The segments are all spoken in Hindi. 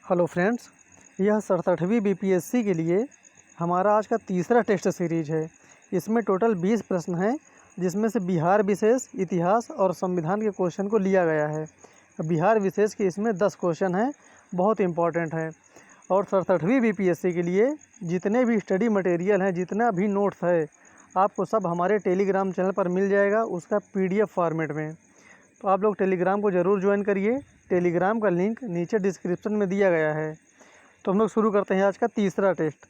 हेलो फ्रेंड्स, यह 67वीं बीपीएससी के लिए हमारा आज का तीसरा टेस्ट सीरीज है। इसमें टोटल 20 प्रश्न हैं, जिसमें से बिहार विशेष, इतिहास और संविधान के क्वेश्चन को लिया गया है। बिहार विशेष के इसमें 10 क्वेश्चन हैं, बहुत इंपॉर्टेंट हैं। और 67वीं बीपीएससी के लिए जितने भी स्टडी मटेरियल हैं, जितना भी नोट्स है, आपको सब हमारे टेलीग्राम चैनल पर मिल जाएगा, उसका PDF फॉर्मेट में। तो आप लोग टेलीग्राम को ज़रूर ज्वाइन करिए। टेलीग्राम का लिंक नीचे डिस्क्रिप्शन में दिया गया है। तो हम लोग शुरू करते हैं आज का तीसरा टेस्ट।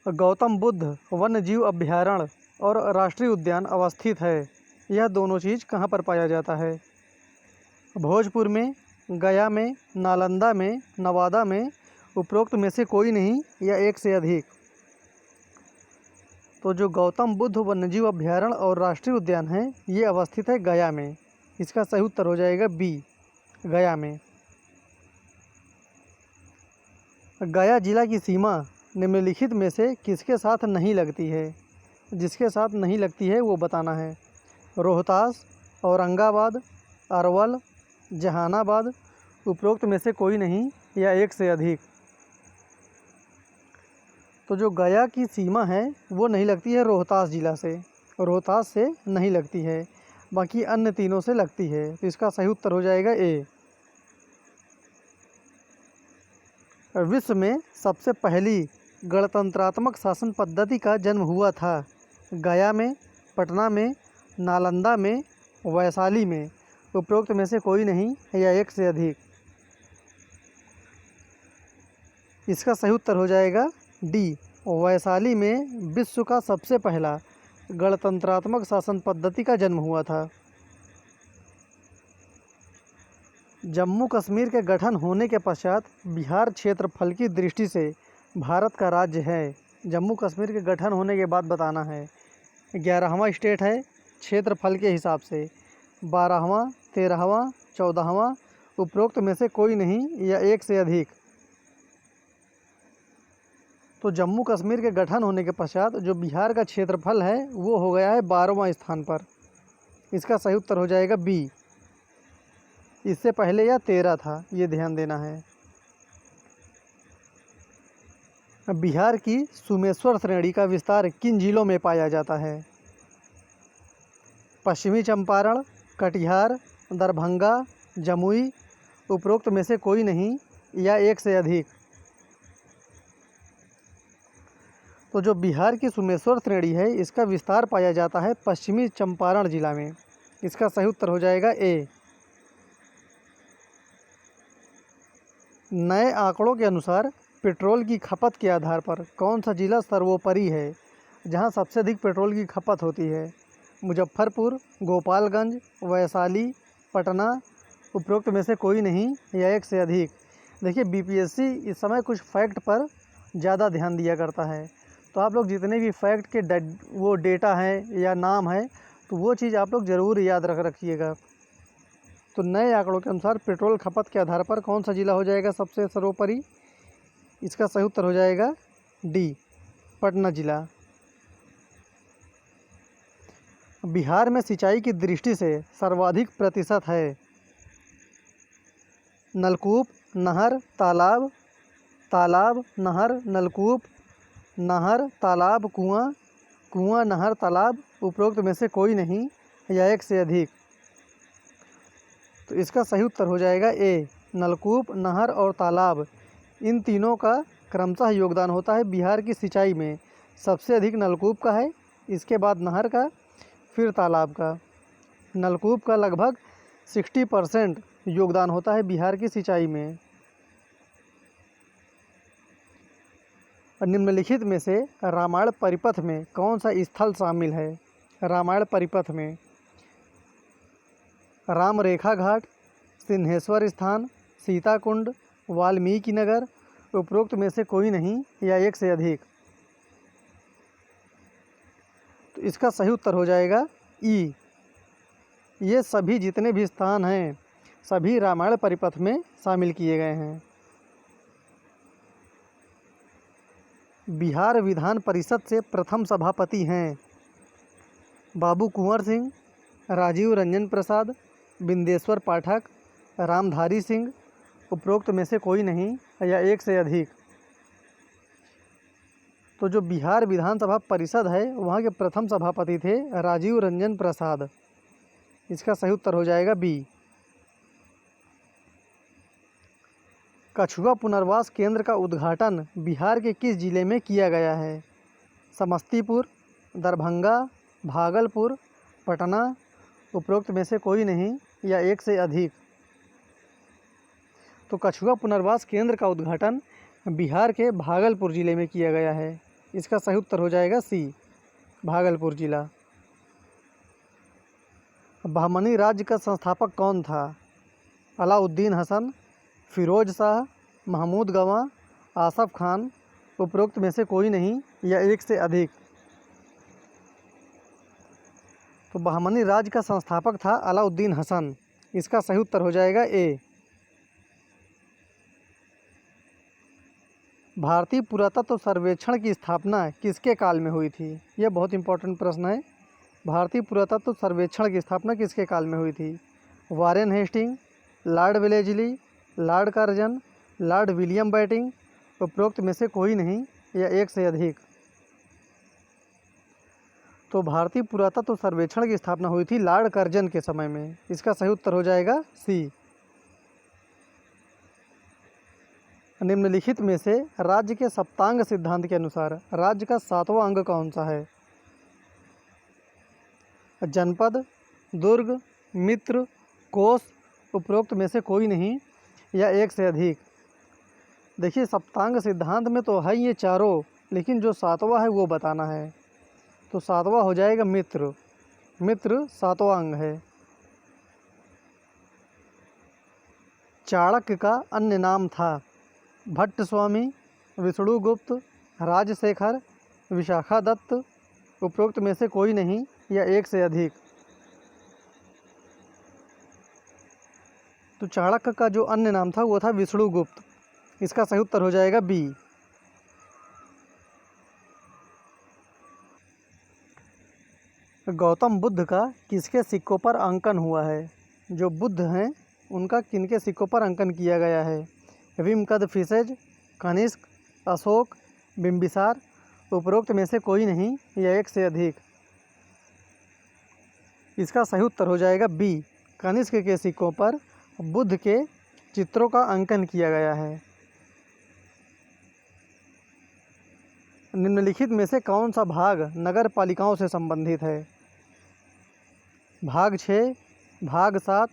गौतम बुद्ध वन्य जीव अभयारण्य और राष्ट्रीय उद्यान अवस्थित है। यह दोनों चीज़ कहाँ पर पाया जाता है? भोजपुर में, गया में, नालंदा में, नवादा में, उपरोक्त में से कोई नहीं या एक से अधिक। तो जो गौतम बुद्ध वन्यजीव अभयारण्य और राष्ट्रीय उद्यान है, ये अवस्थित है गया में। इसका सही उत्तर हो जाएगा बी, गया में। गया जिला की सीमा निम्नलिखित में से किसके साथ नहीं लगती है? जिसके साथ नहीं लगती है वो बताना है। रोहतास, औरंगाबाद, अरवल, जहानाबाद, उपरोक्त में से कोई नहीं या एक से अधिक। तो जो गया की सीमा है वो नहीं लगती है रोहतास जिला से, रोहतास से नहीं लगती है, बाकी अन्य तीनों से लगती है। तो इसका सही उत्तर हो जाएगा ए। विश्व में सबसे पहली गणतंत्रात्मक शासन पद्धति का जन्म हुआ था गया में, पटना में, नालंदा में, वैशाली में। उपरोक्त में से कोई नहीं या एक से अधिक। इसका सही उत्तर हो जाएगा डी, वैशाली में विश्व का सबसे पहला गणतंत्रात्मक शासन पद्धति का जन्म हुआ था। जम्मू कश्मीर के गठन होने के पश्चात बिहार क्षेत्रफल की दृष्टि से भारत का राज्य है। जम्मू कश्मीर के गठन होने के बाद बताना है। 11वां स्टेट है क्षेत्रफल के हिसाब से, 12वां, 13वां, 14वां। उपरोक्त में से कोई नहीं या एक से अधिक। तो जम्मू कश्मीर के गठन होने के पश्चात जो बिहार का क्षेत्रफल है वो हो गया है 12वां स्थान पर। इसका सही उत्तर हो जाएगा बी। इससे पहले यह 13 था, ये ध्यान देना है। बिहार की सुमेश्वर श्रेणी का विस्तार किन जिलों में पाया जाता है? पश्चिमी चंपारण, कटिहार, दरभंगा, जमुई। उपरोक्त में से कोई नहीं या एक से अधिक। तो जो बिहार की सुमेश्वर श्रेणी है, इसका विस्तार पाया जाता है पश्चिमी चंपारण जिला में। इसका सही उत्तर हो जाएगा ए। नए आंकड़ों के अनुसार पेट्रोल की खपत के आधार पर कौन सा जिला सर्वोपरि है, जहां सबसे अधिक पेट्रोल की खपत होती है? मुजफ्फरपुर, गोपालगंज, वैशाली, पटना। उपरोक्त में से कोई नहीं या एक से अधिक। देखिए, बीपीएससी इस समय कुछ फैक्ट पर ज़्यादा ध्यान दिया करता है। तो आप लोग जितने भी फैक्ट के वो डेटा हैं या नाम है, तो वो चीज़ आप लोग ज़रूर याद रखिएगा। तो नए आंकड़ों के अनुसार पेट्रोल खपत के आधार पर कौन सा जिला हो जाएगा सबसे सर्वोपरि? इसका सही उत्तर हो जाएगा डी, पटना जिला। बिहार में सिंचाई की दृष्टि से सर्वाधिक प्रतिशत है नलकूप, नहर, तालाब। तालाब, नहर, नलकूप, नहर, तालाब, कुआं, कुआं, नहर, तालाब। उपरोक्त में से कोई नहीं या एक से अधिक। तो इसका सही उत्तर हो जाएगा ए, नलकूप, नहर और तालाब। इन तीनों का क्रमशः योगदान होता है बिहार की सिंचाई में। सबसे अधिक नलकूप का है, इसके बाद नहर का, फिर तालाब का। नलकूप का लगभग 60% योगदान होता है बिहार की सिंचाई में। निम्नलिखित में से रामायण परिपथ में कौन सा स्थल शामिल है? रामायण परिपथ में राम रेखा घाट, सिंहेश्वर स्थान, सीताकुंड, वाल्मीकि नगर। उपरोक्त में से कोई नहीं या एक से अधिक। तो इसका सही उत्तर हो जाएगा ई। ये सभी जितने भी स्थान हैं, सभी रामायण परिपथ में शामिल किए गए हैं। बिहार विधान परिषद से प्रथम सभापति हैं बाबू कुंवर सिंह, राजीव रंजन प्रसाद, बिंदेश्वर पाठक, रामधारी सिंह। उपरोक्त में से कोई नहीं या एक से अधिक। तो जो बिहार विधानसभा परिषद है वहाँ के प्रथम सभापति थे राजीव रंजन प्रसाद। इसका सही उत्तर हो जाएगा बी। कछुआ पुनर्वास केंद्र का उद्घाटन बिहार के किस जिले में किया गया है? समस्तीपुर, दरभंगा, भागलपुर, पटना, उपरोक्त में से कोई नहीं या एक से अधिक। तो कछुआ पुनर्वास केंद्र का उद्घाटन बिहार के भागलपुर जिले में किया गया है। इसका सही उत्तर हो जाएगा सी, भागलपुर जिला। बहमनी राज्य का संस्थापक कौन था? अलाउद्दीन हसन, फिरोज शाह, महमूद गवां, आसफ खान, उपरोक्त में से कोई नहीं या एक से अधिक। तो बहमनी राज्य का संस्थापक था अलाउद्दीन हसन। इसका सही उत्तर हो जाएगा ए। भारतीय पुरातत्व सर्वेक्षण की स्थापना किसके काल में हुई थी? यह बहुत इंपॉर्टेंट प्रश्न है। भारतीय पुरातत्व सर्वेक्षण की स्थापना किसके काल में हुई थी? Warren Hastings, Lord Wellesley, Lord Curzon, Lord William Bentinck, उपरोक्त में से कोई नहीं या एक से अधिक। तो भारतीय पुरातत्व सर्वेक्षण की स्थापना हुई थी लॉर्ड कर्जन के समय में। इसका सही उत्तर हो जाएगा सी। निम्नलिखित में से राज्य के सप्तांग सिद्धांत के अनुसार राज्य का 7वां अंग कौन सा है? जनपद, दुर्ग, मित्र, कोष, उपरोक्त में से कोई नहीं या एक से अधिक। देखिए सप्तांग सिद्धांत में तो है ये चारों, लेकिन जो 7वां है वो बताना है। तो 7वां हो जाएगा मित्र। मित्र 7वां अंग है। चाणक्य का अन्य नाम था? भट्ट स्वामी, विष्णुगुप्त, राजशेखर, विशाखादत्त, उपरोक्त में से कोई नहीं या एक से अधिक। तो चाणक्य का जो अन्य नाम था वो था विष्णुगुप्त। इसका सही उत्तर हो जाएगा बी। गौतम बुद्ध का किसके सिक्कों पर अंकन हुआ है? जो बुद्ध हैं उनका किनके सिक्कों पर अंकन किया गया है? विमकदफिसेज, कनिष्क, अशोक, बिंबिसार, उपरोक्त में से कोई नहीं या एक से अधिक। इसका सही उत्तर हो जाएगा बी। कनिष्क के सिक्कों पर बुद्ध के चित्रों का अंकन किया गया है। निम्नलिखित में से कौन सा भाग नगर पालिकाओं से संबंधित है? भाग 6, भाग 7,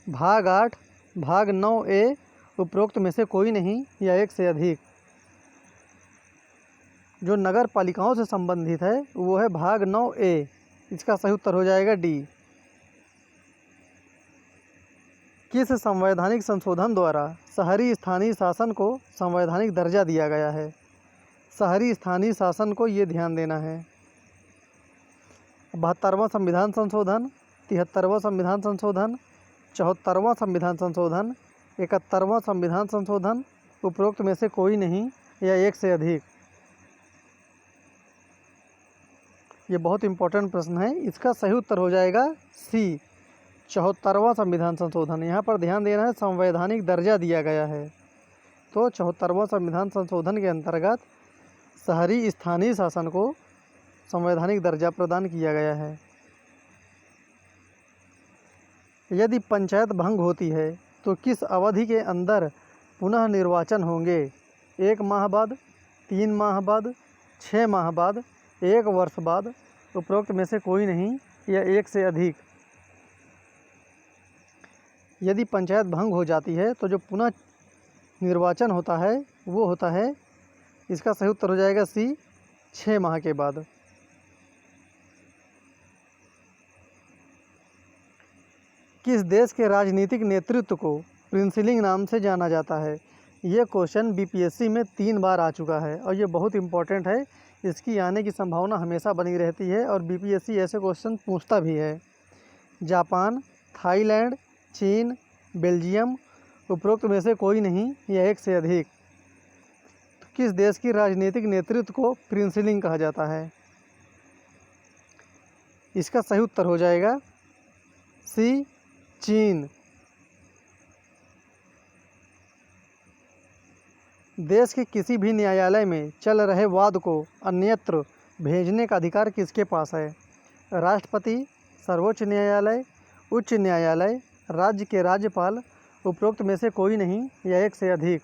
भाग 8, भाग 9A, उपरोक्त में से कोई नहीं या एक से अधिक। जो नगर पालिकाओं से संबंधित है वो है भाग 9A। इसका सही उत्तर हो जाएगा डी। किस संवैधानिक संशोधन द्वारा शहरी स्थानीय शासन को संवैधानिक दर्जा दिया गया है? शहरी स्थानीय शासन को ये ध्यान देना है। 72वां संविधान संशोधन, 73वां संविधान संशोधन, 74वां संविधान संशोधन, 71वां संविधान संशोधन, उपरोक्त में से कोई नहीं या एक से अधिक। ये बहुत इंपॉर्टेंट प्रश्न है। इसका सही उत्तर हो जाएगा सी, 74वां संविधान संशोधन। यहाँ पर ध्यान देना है, संवैधानिक दर्जा दिया गया है। तो 74वां संविधान संशोधन के अंतर्गत शहरी स्थानीय शासन को संवैधानिक दर्जा प्रदान किया गया है। यदि पंचायत भंग होती है तो किस अवधि के अंदर पुनः निर्वाचन होंगे? 1 माह बाद, 3 माह बाद, 6 माह बाद, 1 वर्ष बाद, उपरोक्त में से कोई नहीं या एक से अधिक। यदि पंचायत भंग हो जाती है तो जो पुनः निर्वाचन होता है वो होता है, इसका सही उत्तर हो जाएगा सी, 6 माह के बाद। किस देश के राजनीतिक नेतृत्व को प्रिंसिलिंग नाम से जाना जाता है? ये क्वेश्चन बीपीएससी में 3 बार आ चुका है और ये बहुत इंपॉर्टेंट है। इसकी आने की संभावना हमेशा बनी रहती है और बीपीएससी ऐसे क्वेश्चन पूछता भी है। जापान, थाईलैंड, चीन, बेल्जियम, उपरोक्त में से कोई नहीं या एक से अधिक। तो किस देश की राजनीतिक नेतृत्व को प्रिंसिलिंग कहा जाता है? इसका सही उत्तर हो जाएगा सी, चीन। देश के किसी भी न्यायालय में चल रहे वाद को अन्यत्र भेजने का अधिकार किसके पास है? राष्ट्रपति, सर्वोच्च न्यायालय, उच्च न्यायालय, राज्य के राज्यपाल, उपरोक्त में से कोई नहीं या एक से अधिक।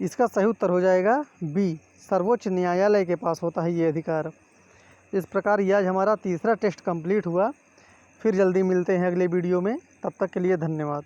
इसका सही उत्तर हो जाएगा बी, सर्वोच्च न्यायालय के पास होता है ये अधिकार। इस प्रकार ये आज हमारा तीसरा टेस्ट कंप्लीट हुआ। फिर जल्दी मिलते हैं अगले वीडियो में, तब तक के लिए धन्यवाद।